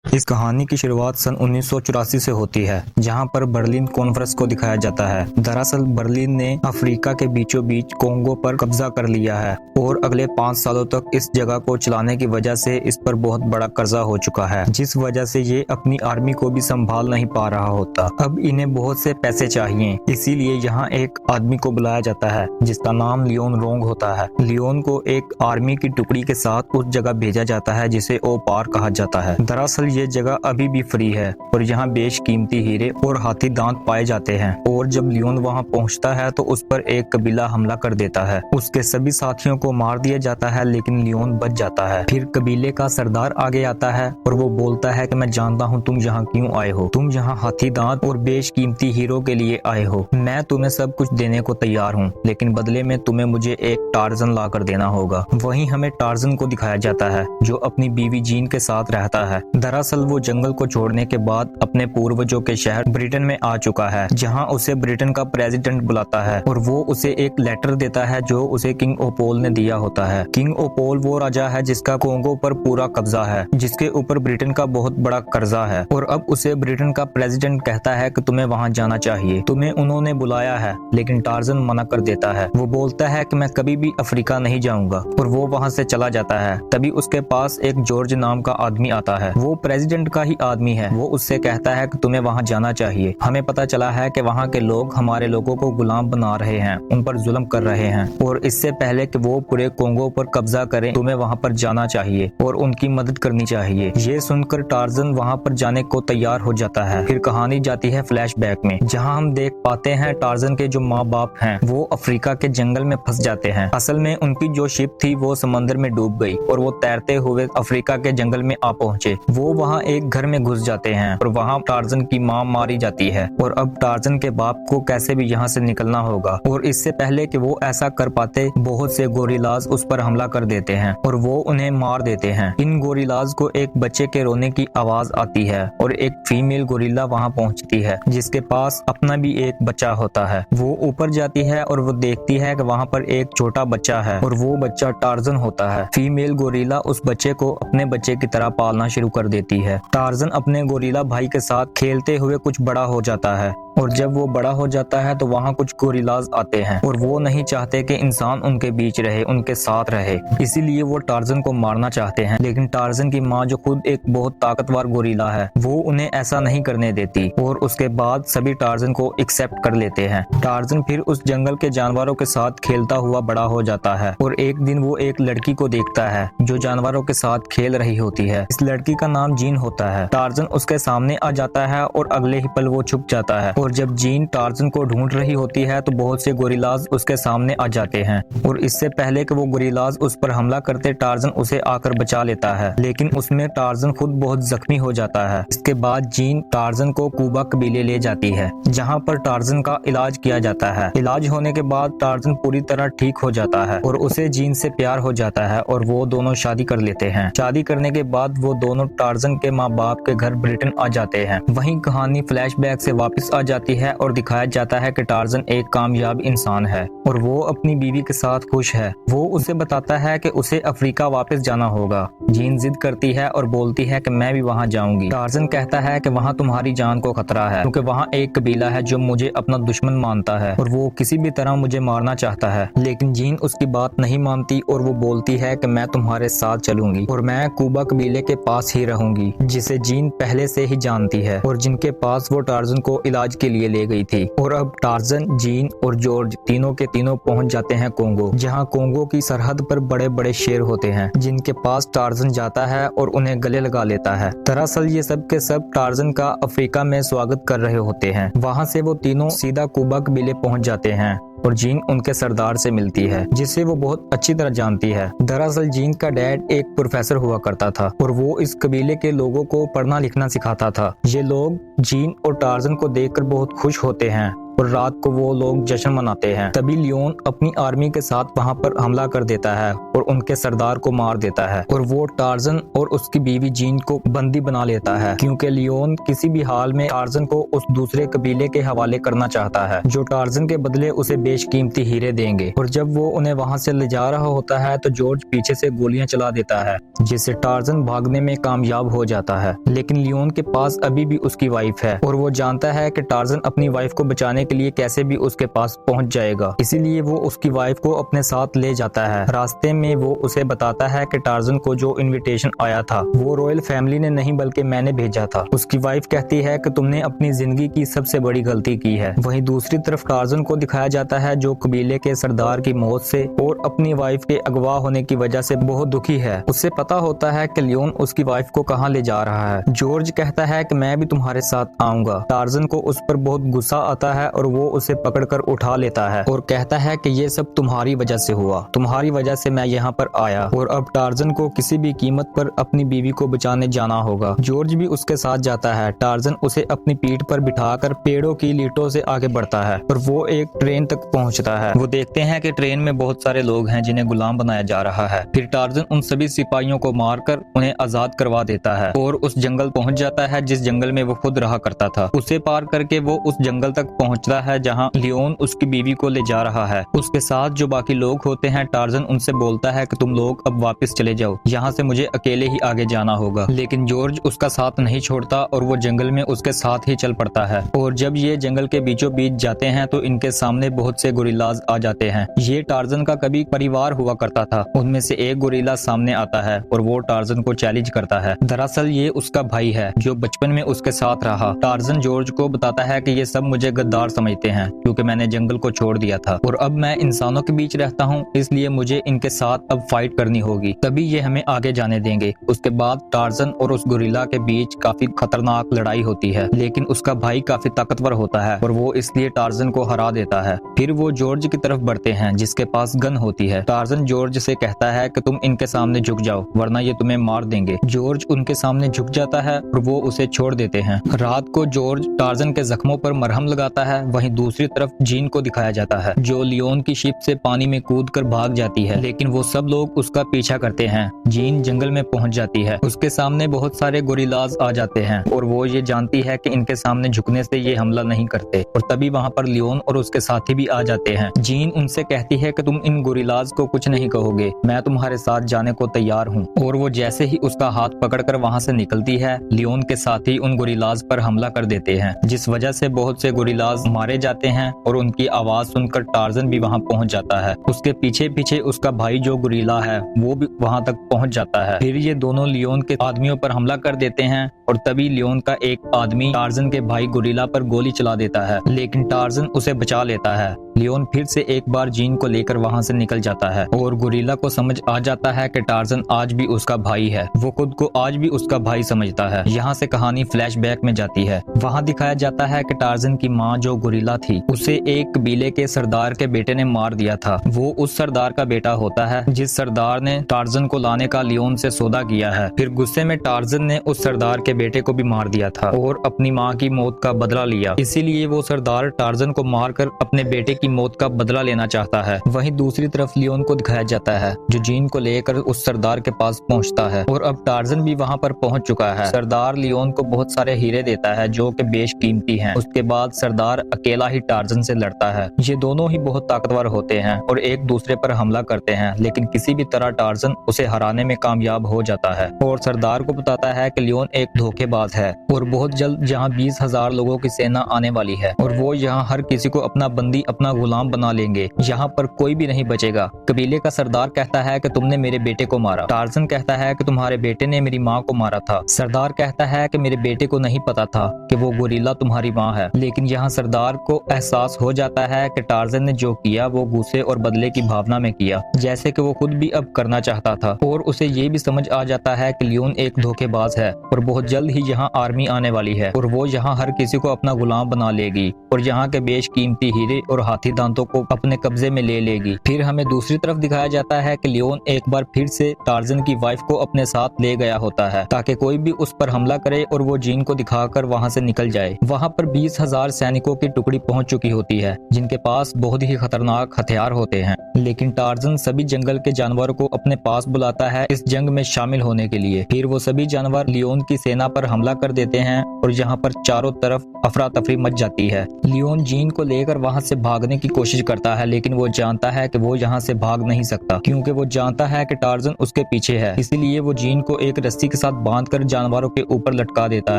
इस कहानी की शुरुआत सन 1984 से होती है, जहां पर बर्लिन कॉन्फ्रेंस को दिखाया जाता है। दरअसल बर्लिन ने अफ्रीका के बीचों बीच कोंगो पर कब्जा कर लिया है और अगले 5 सालों तक इस जगह को चलाने की वजह से इस पर बहुत बड़ा कर्जा हो चुका है, जिस वजह से ये अपनी आर्मी को भी संभाल नहीं पा रहा होता। अब इन्हें बहुत से पैसे चाहिए, इसीलिए यहाँ एक आदमी को बुलाया जाता है जिसका नाम लियोन रोंग होता है। लियोन को एक आर्मी की टुकड़ी के साथ उस जगह भेजा जाता है जिसे ओ पार कहा जाता है। दरअसल ये जगह अभी भी फ्री है और यहाँ बेशकीमती हीरे और हाथी दांत पाए जाते हैं। और जब लियोन वहाँ पहुँचता है तो उस पर एक कबीला हमला कर देता है। उसके सभी साथियों को मार दिया जाता है, लेकिन लियोन बच जाता है। फिर कबीले का सरदार आगे आता है और वो बोलता है कि मैं जानता हूँ तुम यहाँ क्यों आए हो। तुम यहाँ हाथी दांत और बेशकीमती हीरो के लिए आए हो। मैं तुम्हें सब कुछ देने को तैयार हूँ, लेकिन बदले में तुम्हें मुझे एक टार्जन ला कर देना होगा। वहीं हमें टार्जन को दिखाया जाता है जो अपनी बीवी जीन के साथ रहता है। दरअसल वो जंगल को छोड़ने के बाद अपने पूर्वजों के शहर ब्रिटेन में आ चुका है, जहां उसे ब्रिटेन का प्रेसिडेंट बुलाता है और वो उसे एक लेटर देता है जो उसे किंग ओपोल ने दिया होता है। किंग ओपोल वो राजा है जिसका कोंगो पर पूरा कब्जा है, जिसके ऊपर ब्रिटेन का बहुत बड़ा कर्जा है। और अब उसे ब्रिटेन का प्रेसिडेंट कहता है कि तुम्हें वहां जाना चाहिए, तुम्हें उन्होंने बुलाया है। लेकिन टार्जन मना कर देता है। वो बोलता है कि मैं कभी भी अफ्रीका नहीं जाऊंगा और वो वहां से चला जाता है। तभी उसके पास एक जॉर्ज नाम का आदमी आता है। वो प्रेसिडेंट का ही आदमी है। वो उससे कहता है कि तुम्हें वहां जाना चाहिए। हमें पता चला है कि वहां के लोग हमारे लोगों को गुलाम बना रहे हैं, उन पर जुल्म कर रहे हैं, और इससे पहले कि वो पूरे कोंगो पर कब्जा करें तुम्हें वहां पर जाना चाहिए और उनकी मदद करनी चाहिए। ये सुनकर टार्जन वहां पर जाने को तैयार हो जाता है। फिर कहानी जाती है फ्लैशबैक में, जहाँ हम देख पाते हैं टार्जन के जो माँ बाप हैं वो अफ्रीका के जंगल में फंस जाते हैं। असल में उनकी जो शिप थी वो समंदर में डूब गई और वो तैरते हुए अफ्रीका के जंगल में आ पहुंचे। वो वहाँ एक घर में घुस जाते हैं और वहाँ टार्जन की माँ मारी जाती है। और अब टार्जन के बाप को कैसे भी यहाँ से निकलना होगा, और इससे पहले कि वो ऐसा कर पाते बहुत से गोरिल्लाज उस पर हमला कर देते हैं और वो उन्हें मार देते हैं। इन गोरिल्लाज को एक बच्चे के रोने की आवाज आती है और एक फीमेल गोरिल्ला वहाँ पहुँचती है जिसके पास अपना भी एक बच्चा होता है। वो ऊपर जाती है और वो देखती है कि वहाँ पर एक छोटा बच्चा है और वो बच्चा टार्जन होता है। फीमेल गोरिल्ला उस बच्चे को अपने बच्चे की तरह पालना शुरू कर देती है। टार्जन अपने गोरिल्ला भाई के साथ खेलते हुए कुछ बड़ा हो जाता है और जब वो बड़ा हो जाता है तो वहाँ कुछ गोरिल्लाज आते हैं और वो नहीं चाहते कि इंसान उनके बीच रहे, उनके साथ रहे, इसीलिए वो टार्जन को मारना चाहते हैं। लेकिन टार्जन की माँ जो खुद एक बहुत ताकतवर गोरिल्ला है वो उन्हें ऐसा नहीं करने देती और उसके बाद सभी टार्जन को एक्सेप्ट कर लेते हैं। टार्जन फिर उस जंगल के जानवरों के साथ खेलता हुआ बड़ा हो जाता है और एक दिन वो एक लड़की को देखता है जो जानवरों के साथ खेल रही होती है। इस लड़की का नाम जीन होता है। टार्जन उसके सामने आ जाता है और अगले ही पल वो छुप जाता है। और जब जीन टार्जन को ढूंढ रही होती है तो बहुत से गोरिल्लाज उसके सामने आ जाते हैं और इससे पहले कि वो गोरिल्लाज उस पर हमला करते टार्जन उसे आकर बचा लेता है, लेकिन उसमें टार्जन खुद बहुत जख्मी हो जाता है। इसके बाद जीन टार्जन को कुबा कबीले ले जाती है जहाँ पर टार्जन का इलाज किया जाता है। इलाज होने के बाद टार्जन पूरी तरह ठीक हो जाता है और उसे जीन से प्यार हो जाता है और वो दोनों शादी कर लेते हैं। शादी करने के बाद वो दोनों टार्जन के माँ बाप के घर ब्रिटेन आ जाते हैं। वहीं कहानी फ्लैशबैक से वापस आ जाती है और दिखाया जाता है कि टार्जन एक कामयाब इंसान है और वो अपनी बीवी के साथ खुश है। वो उसे बताता है कि उसे अफ्रीका वापस जाना होगा। जीन जिद करती है और बोलती है कि मैं भी वहाँ जाऊंगी। टार्जन कहता है कि वहाँ तुम्हारी जान को खतरा है क्योंकि वहाँ एक कबीला है जो मुझे अपना दुश्मन मानता है और वो किसी भी तरह मुझे मारना चाहता है। लेकिन जीन उसकी बात नहीं मानती और वो बोलती है कि मैं तुम्हारे साथ चलूंगी और मैं कुबा कबीले के पास ही रहूंगी, जिसे जीन पहले से ही जानती है और जिनके पास वो टार्जन को इलाज के लिए ले गई थी। और अब टार्जन, जीन और जॉर्ज तीनों के तीनों पहुंच जाते हैं कोंगो, जहां कोंगो की सरहद पर बड़े बड़े शेर होते हैं जिनके पास टार्जन जाता है और उन्हें गले लगा लेता है। दरअसल ये सब के सब टार्जन का अफ्रीका में स्वागत कर रहे होते हैं। वहां से वो तीनों सीधा कुबा कबीले पहुंच जाते हैं और जीन उनके सरदार से मिलती है जिसे वो बहुत अच्छी तरह जानती है। दरअसल जीन का डैड एक प्रोफेसर हुआ करता था और वो इस कबीले के लोगों को पढ़ना लिखना सिखाता था। ये लोग जीन और टार्जन को देखकर बहुत खुश होते हैं और रात को वो लोग जश्न मनाते हैं। तभी लियोन अपनी आर्मी के साथ वहाँ पर हमला कर देता है और उनके सरदार को मार देता है और वो टार्जन और उसकी बीवी जीन को बंदी बना लेता है, क्योंकि लियोन किसी भी हाल में टार्जन को उस दूसरे कबीले के हवाले करना चाहता है जो टार्जन के बदले उसे बेशकीमती हीरे देंगे। और जब वो उन्हें वहाँ से ले जा रहा होता है तो जॉर्ज पीछे से गोलियां चला देता है, जिससे टार्जन भागने में कामयाब हो जाता है। लेकिन लियोन के पास अभी भी उसकी वाइफ है और वो जानता है कि टार्जन अपनी वाइफ को बचाने के लिए कैसे भी उसके पास पहुंच जाएगा, इसीलिए वो उसकी वाइफ को अपने साथ ले जाता है। रास्ते में वो उसे बताता है कि टार्जन को जो इनविटेशन आया था वो रॉयल फैमिली ने नहीं बल्कि मैंने भेजा था। उसकी वाइफ कहती है कि तुमने अपनी जिंदगी की सबसे बड़ी गलती की है। वहीं दूसरी तरफ टार्जन को दिखाया जाता है जो कबीले के सरदार की मौत से और अपनी वाइफ के अगवा होने की वजह से बहुत दुखी है। उससे पता होता है कि लियोन उसकी वाइफ को कहाँ ले जा रहा है। जॉर्ज कहता है कि मैं भी तुम्हारे साथ आऊंगा। टार्जन को उस पर बहुत गुस्सा आता है और वो उसे पकड़कर उठा लेता है और कहता है कि ये सब तुम्हारी वजह से हुआ, तुम्हारी वजह से मैं यहाँ पर आया और अब टार्जन को किसी भी कीमत पर अपनी बीवी को बचाने जाना होगा। जॉर्ज भी उसके साथ जाता है। टार्जन उसे अपनी पीठ पर बिठाकर पेड़ों की लीटों से आगे बढ़ता है और वो एक ट्रेन तक पहुंचता है। वो देखते हैं कि ट्रेन में बहुत सारे लोग हैं जिन्हें गुलाम बनाया जा रहा है। फिर टार्जन उन सभी सिपाहियों को मारकर उन्हें आजाद करवा देता है और उस जंगल पहुंच जाता है जिस जंगल में वो खुद रहा करता था। उसे पार करके वो उस जंगल तक पहुंचता है जहां लियोन उसकी बीवी को ले जा रहा है। उसके साथ जो बाकी लोग होते हैं, टार्जन उनसे बोलता है कि तुम लोग अब वापस चले जाओ, यहाँ से मुझे अकेले ही आगे जाना होगा। लेकिन जॉर्ज उसका साथ नहीं छोड़ता और वो जंगल में उसके साथ ही चल पड़ता है। और जब ये जंगल के बीचों बीच जाते हैं तो इनके सामने बहुत से गोरिल्लाज आ जाते हैं। ये टार्जन का कभी परिवार हुआ करता था। उनमें से एक गोरिल्ला सामने आता है और वो टार्जन को चैलेंज करता है। दरअसल ये उसका भाई है जो बचपन में उसके साथ रहा। टार्जन जॉर्ज को बताता है कि ये सब मुझे गद्दार समझते हैं क्योंकि मैंने जंगल को छोड़ दिया था और अब मैं इंसानों के बीच रहता हूँ, इसलिए मुझे इनके साथ अब फाइट करनी होगी, तभी ये हमें आगे जाने देंगे। उसके बाद टार्जन और उस गोरिल्ला के बीच काफी खतरनाक लड़ाई होती है, लेकिन उसका भाई काफी ताकतवर होता है और वो इसलिए टार्जन को हरा देता है। फिर वो जॉर्ज की तरफ बढ़ते हैं जिसके पास गन होती है। टार्जन जॉर्ज से कहता है कि तुम इनके सामने झुक जाओ वरना ये तुम्हें मार देंगे। जॉर्ज उनके सामने झुक जाता है और वो उसे छोड़ देते हैं। रात को जॉर्ज टार्जन के जख्मों पर मरहम लगाता है। वहीं दूसरी तरफ जीन को दिखाया जाता है जो लियोन की शिप से पानी में कूदकर भाग जाती है, लेकिन वो सब लोग उसका पीछा करते हैं। जीन जंगल में पहुंच जाती है। उसके सामने बहुत सारे गोरिल्लाज आ जाते हैं और वो ये जानती है कि इनके सामने झुकने से ये हमला नहीं करते और तभी वहाँ पर लियोन और उसके साथी भी आ जाते हैं। जीन उनसे कहती है कि तुम इन गोरिल्लाज को कुछ नहीं कहोगे, मैं तुम्हारे साथ जाने को तैयार हूँ। और वो जैसे ही उसका हाथ पकड़कर वहाँ से निकलती है, लियोन के साथी उन गोरिल्लाज पर हमला कर देते हैं, जिस वजह से बहुत से गोरिल्लाज मारे जाते हैं और उनकी आवाज सुनकर टार्जन भी वहाँ पहुँच जाता है। उसके पीछे पीछे उसका भाई जो गोरिल्ला है वो भी वहाँ तक पहुँच जाता है। फिर ये दोनों लियोन के आदमियों पर हमला कर देते हैं और तभी लियोन का एक आदमी टार्जन के भाई गोरिल्ला पर गोली चला देता है, लेकिन टार्जन उसे बचा लेता है। लियोन फिर से एक बार जीन को लेकर वहाँ से निकल जाता है और गोरिल्ला को समझ आ जाता है कि टार्जन आज भी उसका भाई है। वो खुद को आज भी उसका भाई समझता है। यहाँ से कहानी फ्लैशबैक में जाती है। वहाँ दिखाया जाता है कि टार्जन की माँ जो गोरिल्ला थी उसे एक कबीले के सरदार के बेटे ने मार दिया था। वो उस सरदार का बेटा होता है जिस सरदार ने टार्जन को लाने का लियोन से सौदा किया है। फिर गुस्से में टार्जन ने उस सरदार के बेटे को भी मार दिया था और अपनी माँ की मौत का बदला लिया। इसीलिए वो सरदार टार्जन को मारकर अपने बेटे की मौत का बदला लेना चाहता है। वहीं दूसरी तरफ लियोन को दिखाया जाता है जो जीन को लेकर उस सरदार के पास पहुंचता है और अब टार्जन भी वहां पर पहुंच चुका है। सरदार लियोन को बहुत सारे हीरे देता है जो कि बेशकीमती हैं। उसके बाद सरदार अकेला ही टार्जन से लड़ता है। ये दोनों ही बहुत ताकतवर होते हैं और एक दूसरे पर हमला करते हैं, लेकिन किसी भी तरह टार्जन उसे हराने में कामयाब हो जाता है और सरदार को बताता है कि लियोन एक धोखेबाज है और बहुत जल्द यहाँ 20,000 लोगों की सेना आने वाली है और वो यहाँ हर किसी को अपना बंदी, अपना गुलाम बना लेंगे। यहाँ पर कोई भी नहीं बचेगा। कबीले का सरदार कहता है कि तुमने मेरे बेटे को मारा। टार्जन कहता है कि तुम्हारे बेटे ने मेरी माँ को मारा था। सरदार कहता है कि मेरे बेटे को नहीं पता था कि वो गोरिल्ला तुम्हारी माँ है। लेकिन यहाँ सरदार को एहसास हो जाता है कि टार्जन ने जो किया वो गुस्से और बदले की भावना में किया, जैसे कि वो खुद भी अब करना चाहता था। और उसे ये भी समझ आ जाता है कि लियोन एक धोखेबाज है और बहुत जल्द ही यहाँ आर्मी आने वाली है और वो यहाँ हर किसी को अपना गुलाम बना लेगी और यहाँ के बेशकीमती हीरे और हाथी हाथी दांतों को अपने कब्जे में ले लेगी। फिर हमें दूसरी तरफ दिखाया जाता है कि लियोन एक बार फिर से टार्जन की वाइफ को अपने साथ ले गया होता है ताकि कोई भी उस पर हमला करे और वो जीन को दिखाकर वहां से निकल जाए। वहां पर 20,000 सैनिकों की टुकड़ी पहुंच चुकी होती है जिनके पास बहुत ही खतरनाक हथियार होते हैं, लेकिन टार्जन सभी जंगल के जानवरों को अपने पास बुलाता है इस जंग में शामिल होने के लिए। फिर वो सभी जानवर लियोन की सेना पर हमला कर देते हैं और यहाँ पर चारों तरफ अफरा तफरी मच जाती है। लियोन जीन को लेकर वहां से भागने की कोशिश करता है, लेकिन वो जानता है कि वो यहाँ से भाग नहीं सकता क्योंकि वो जानता है कि टार्जन उसके पीछे है। इसीलिए वो जीन को एक रस्सी के साथ बांधकर जानवरों के ऊपर लटका देता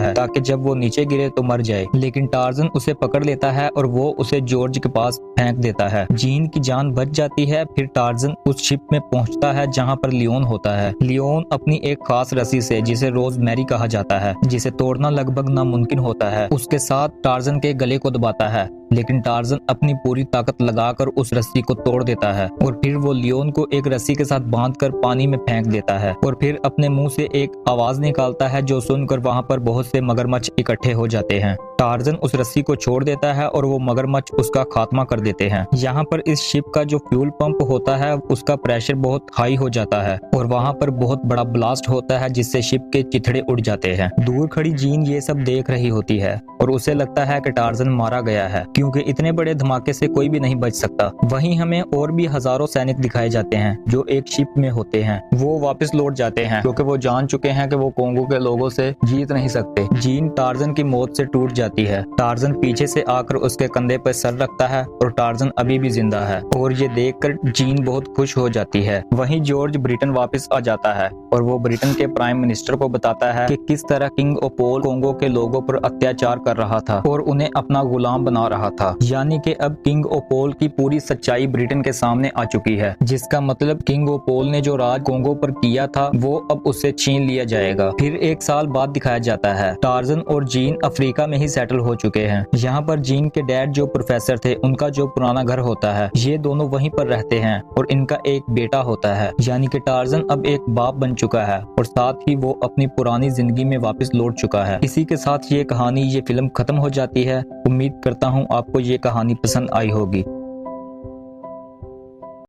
है ताकि जब वो नीचे गिरे तो मर जाए। लेकिन टार्जन उसे पकड़ लेता है और वो उसे जॉर्ज के पास फेंक देता है। जीन की जान बच जाती है। फिर टार्जन उस शिप में पहुंचता है जहां पर लियोन होता है। लियोन अपनी एक खास रस्सी से, जिसे रोजमेरी कहा जाता है, जिसे तोड़ना लगभग नामुमकिन होता है, उसके साथ टार्जन के गले को दबाता है। लेकिन टार्जन अपनी पूरी ताकत लगाकर उस रस्सी को तोड़ देता है और फिर वो लियोन को एक रस्सी के साथ बांधकर पानी में फेंक देता है और फिर अपने मुंह से एक आवाज निकालता है जो सुनकर वहां पर बहुत से मगरमच्छ इकट्ठे हो जाते हैं। टार्जन उस रस्सी को छोड़ देता है और वो मगरमच्छ उसका खात्मा कर देते हैं। यहाँ पर इस शिप का जो फ्यूल पंप होता है उसका प्रेशर बहुत हाई हो जाता है और वहाँ पर बहुत बड़ा ब्लास्ट होता है जिससे शिप के चिथड़े उड़ जाते हैं। दूर खड़ी जीन ये सब देख रही होती है और उसे लगता है कि टार्जन मारा गया है क्योंकि इतने बड़े धमाके से कोई भी नहीं बच सकता। वहीं हमें और भी हजारों सैनिक दिखाए जाते हैं जो एक शिप में होते हैं। वो वापस लौट जाते हैं क्योंकि वो जान चुके हैं कि वो कोंगो के लोगों से जीत नहीं सकते। जीन टार्जन की मौत से टूट जाती है। टार्जन पीछे से आकर उसके कंधे पर सर रखता है और टार्जन अभी भी जिंदा है और ये देखकर जीन बहुत खुश हो जाती है। वहीं जॉर्ज ब्रिटेन वापस आ जाता है और वो ब्रिटेन के प्राइम मिनिस्टर को बताता है कि किस तरह किंग ओपोल कोंगो के लोगों पर अत्याचार कर रहा था और उन्हें अपना गुलाम बना रहा था। यानी कि अब किंग ओपोल की पूरी सच्चाई ब्रिटेन के सामने आ चुकी है, जिसका मतलब किंग ओपोल ने जो राज कोंगो पर किया था वो अब उससे छीन लिया जाएगा। फिर 1 साल बाद दिखाया जाता है टार्जन और जीन अफ्रीका में ही सेटल हो चुके हैं। यहाँ पर जीन के डैड जो प्रोफेसर थे उनका जो पुराना घर होता है, ये दोनों वहीं पर रहते हैं और इनका एक बेटा होता है। यानी कि टार्जन अब एक बाप बन चुका है और साथ ही वो अपनी पुरानी जिंदगी में वापस लौट चुका है। इसी के साथ ये कहानी, ये फिल्म खत्म हो जाती है। उम्मीद करता हूँ आपको ये कहानी पसंद आई होगी।